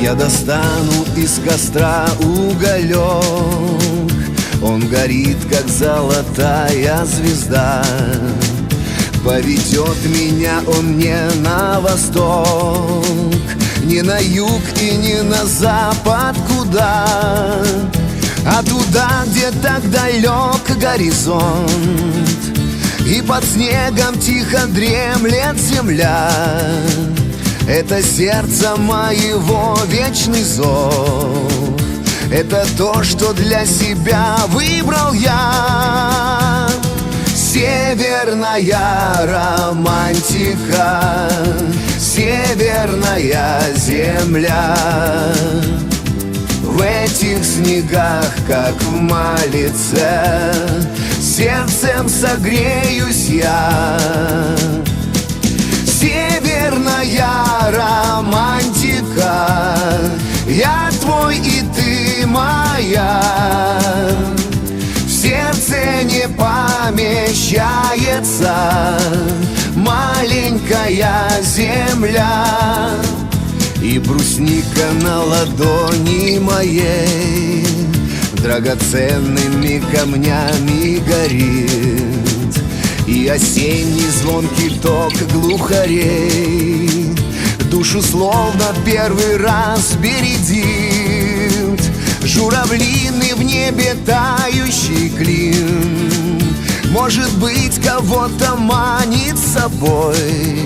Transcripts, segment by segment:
Я достану из костра уголек, он горит, как золотая звезда. Поведет меня он не на восток, не на юг и не на запад, куда, а туда, где так далек горизонт, и под снегом тихо дремлет земля. Это сердце моего вечный зов, это то, что для себя выбрал я. Северная романтика, северная земля. В этих снегах, как в малице, сердцем согреюсь я. Северная романтика, я твой и ты моя. В сердце не помещается маленькая земля, и брусника на ладони моей драгоценными камнями горит, и осенний звонкий ток глухарей душу словно первый раз бередит. Журавлины в небе тающий клин, может быть, кого-то манит с собой,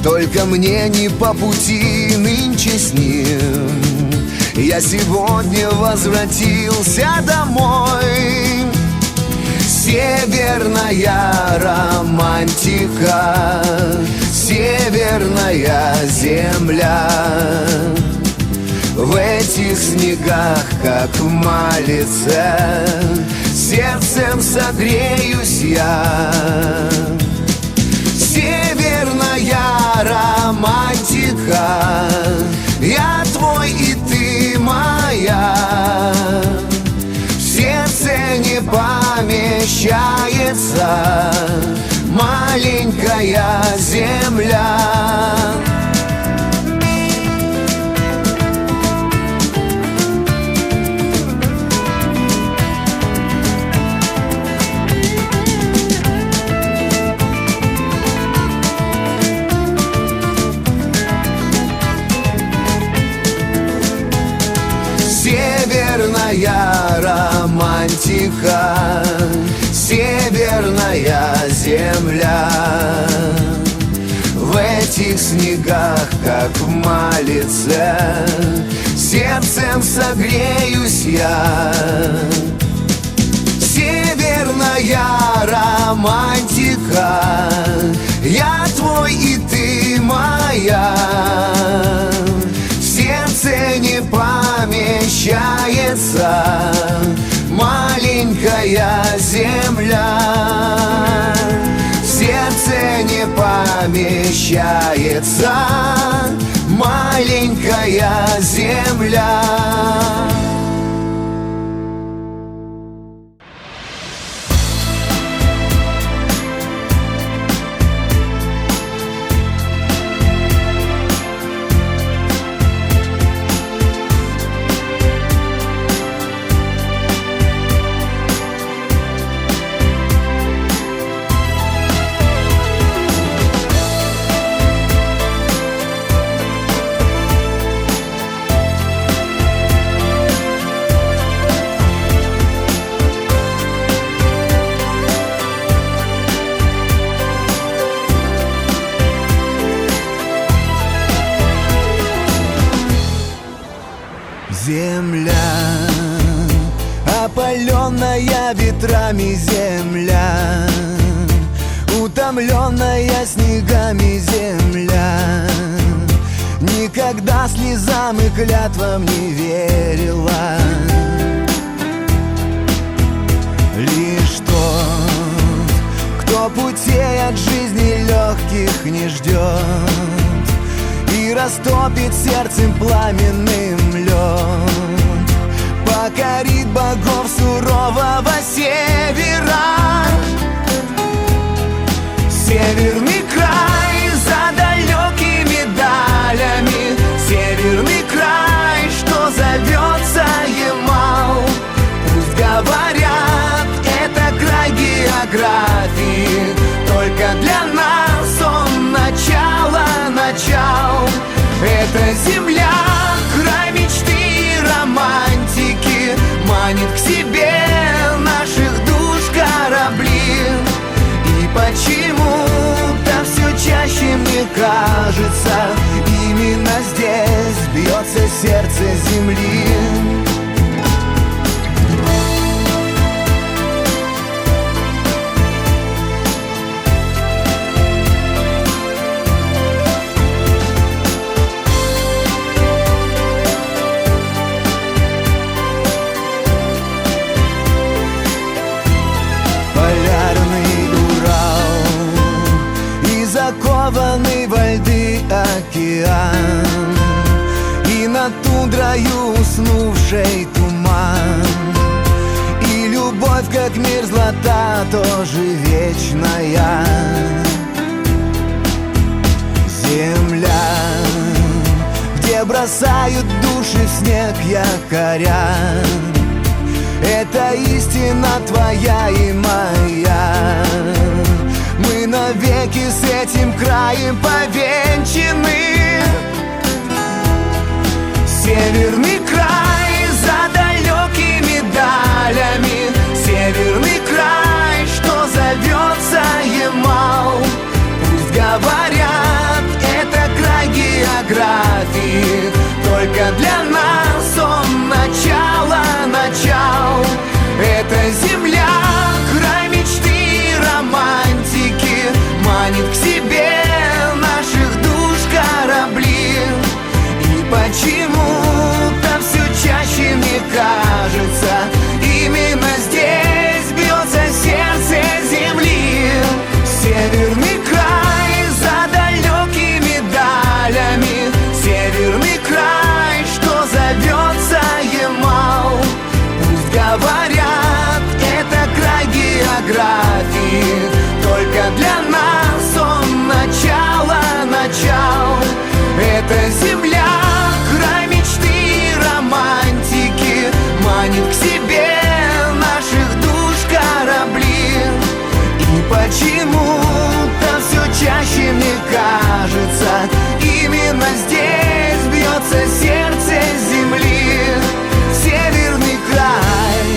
только мне не по пути нынче с ним. Я сегодня возвратился домой. Северная романтика, северная земля. В этих снегах, как в малице, сердцем согреюсь я. Северная романтика, я твой и ты моя. В сердце не помещается маленькая земля. Северная романтика, северная земля. В этих снегах, как в малице, сердцем согреюсь я. Северная романтика, я твой и ты моя. В сердце не помещается маленькая земля. В сердце не помещается маленькая земля. Земля, опаленная ветрами земля, утомленная снегами земля, никогда слезам и клятвам не верила. Лишь тот, кто путей от жизни легких не ждет и растопит сердцем пламенным лед, покорит богов сурового севера. Северный край за далекими далями, северный край. географии. Только для нас он начал. Эта земля, край мечты и романтики, манит к себе наших душ корабли. И почему-то все чаще мне кажется, именно здесь бьется сердце земли. Закованный во льды океан, и над тундрою уснувший туман, и любовь, как мерзлота, тоже вечная. Земля, где бросают души в снег якоря, это истина твоя и моя. Мы навеки с этим краем повенчаны. Северный край за далекими далями, северный край, что зовется Ямал. Пусть говорят, это край географии, только для нас он начал. Это земля, край мечты и романтики, манит к себе наших душ корабли. И почему-то все чаще мне кажется, именно здесь бьется сердце земли. Северный край за далекими далями, северный край, что зовется Ямал. Пусть говорят, это край географии, только для нас он начал. Это земля, край мечты и романтики, манит к себе наших душ корабли. И почему-то все чаще мне кажется, именно здесь бьется сердце земли. Северный край,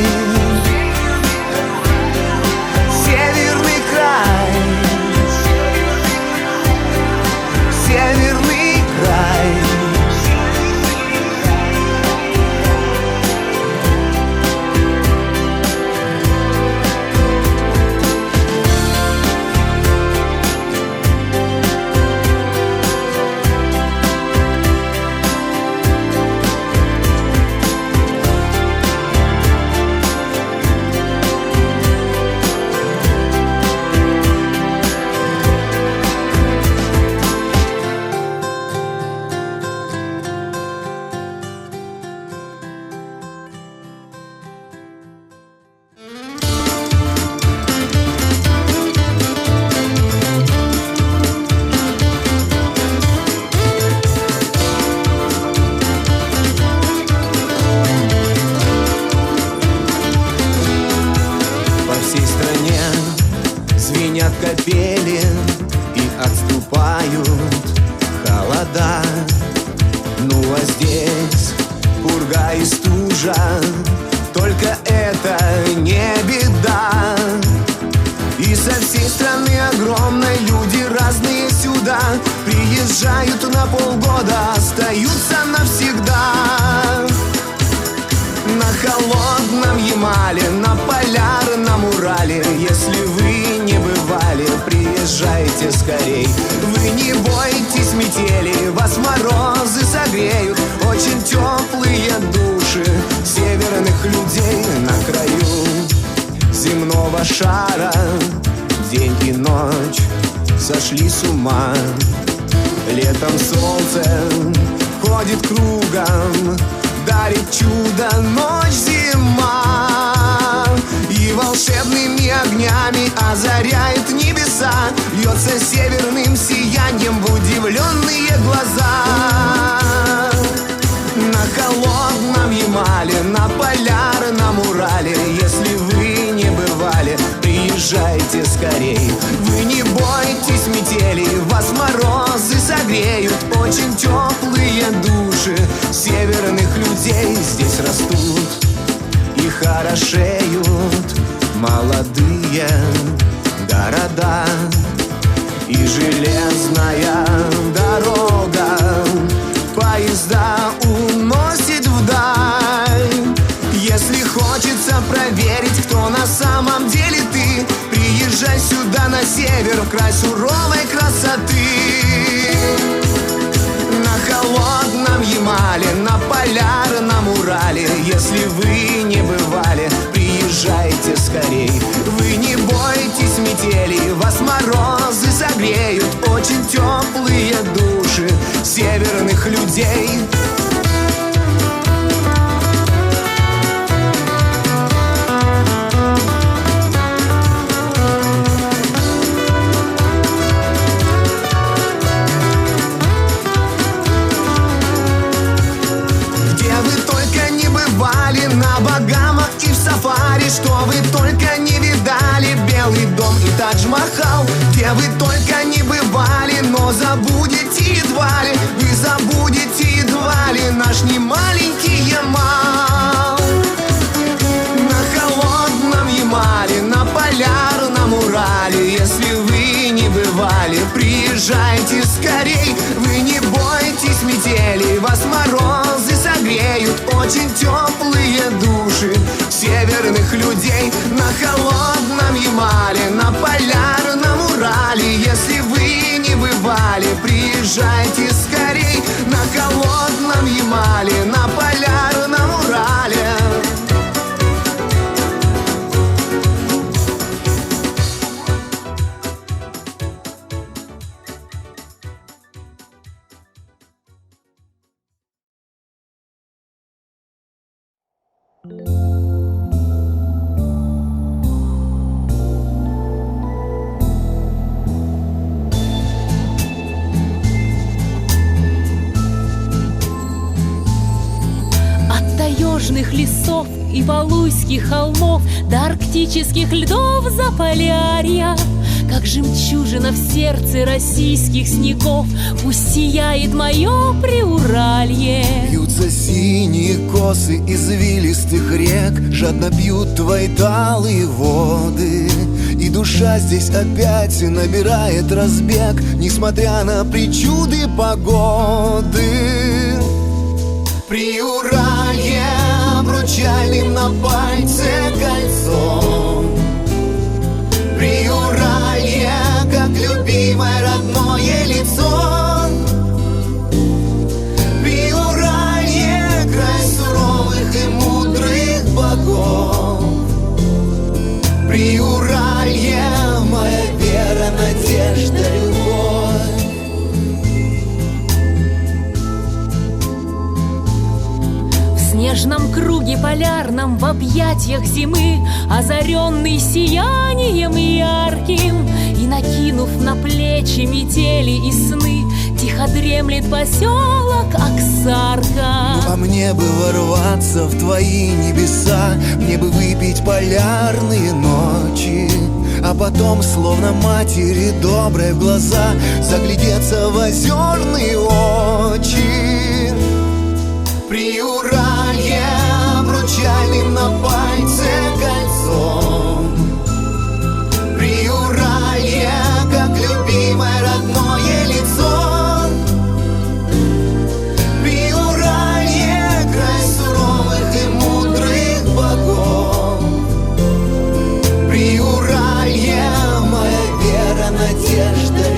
северный край, северный край. Капели и отступают холода. Ну а здесь пурга и стужа, только это не беда. И со всей страны огромной люди разные сюда приезжают на полгода, остаются навсегда. На холодном Ямале, на полярном Урале, если вы не бывали, приезжайте скорей. Вы не бойтесь метели, вас морозы согреют. Очень теплые души северных людей на краю земного шара. День и ночь сошли с ума. Летом солнце ходит кругом, дарит чудо ночь зима. И волшебными огнями озаряет небеса, льется северным сиянием в удивленные глаза. На холодном Ямале, на полярном Урале, если вы не бывали, приезжайте скорей. Вы не бойтесь метели, вас морозы согреют. Очень теплые души северных людей здесь растут и хорошеют молодые города. И железная дорога поезда уносит вдаль. Если хочется проверить, кто на самом деле ты, приезжай сюда на север, в край суровой красоты. На холодном Ямале, на полярном Урале, если вы не бывали, приезжайте скорей. Вы не бойтесь метели, вас морозы согреют. Очень теплые души северных людей. На Багамах и в сафари, что вы только не видали, Белый дом и Тадж-Махал. Где вы только не бывали, но забудете едва ли, вы забудете едва ли наш немаленький Ямал. На холодном Ямале, на полярном Урале, если вы не бывали, приезжайте скорей. Вы не бойтесь метели, вас морозы согреют. Очень теплые души северных людей. На холодном Ямале, на полярном Урале, если вы не бывали, приезжайте скорей. На холодном Ямале, на полярном Урале. Лесов и валуйских холмов до арктических льдов Заполярья, как жемчужина в сердце российских снегов, пусть сияет мое Приуралье. Бьются синие косы извилистых рек, жадно пьют твои талые воды. И душа здесь опять набирает разбег, несмотря на причуды погоды. Приуралье обручальным на пальце кольцом. Приуралье, как любимое родное лицо. Приуралье, край суровых и мудрых богов. Приуралье, моя вера, надежда, любовь. В снежном круге полярном, в объятиях зимы, озаренный сиянием ярким, и накинув на плечи метели и сны, тихо дремлет поселок Оксарка. А мне бы ворваться в твои небеса, мне бы выпить полярные ночи, а потом, словно матери доброй в глаза, заглядеться в озерные очи. Приуралье обручальным на пальце кольцом. Приуралье, как любимое родное лицо. Приуралье, край суровых и мудрых богов. Приуралье, моя вера, надежда.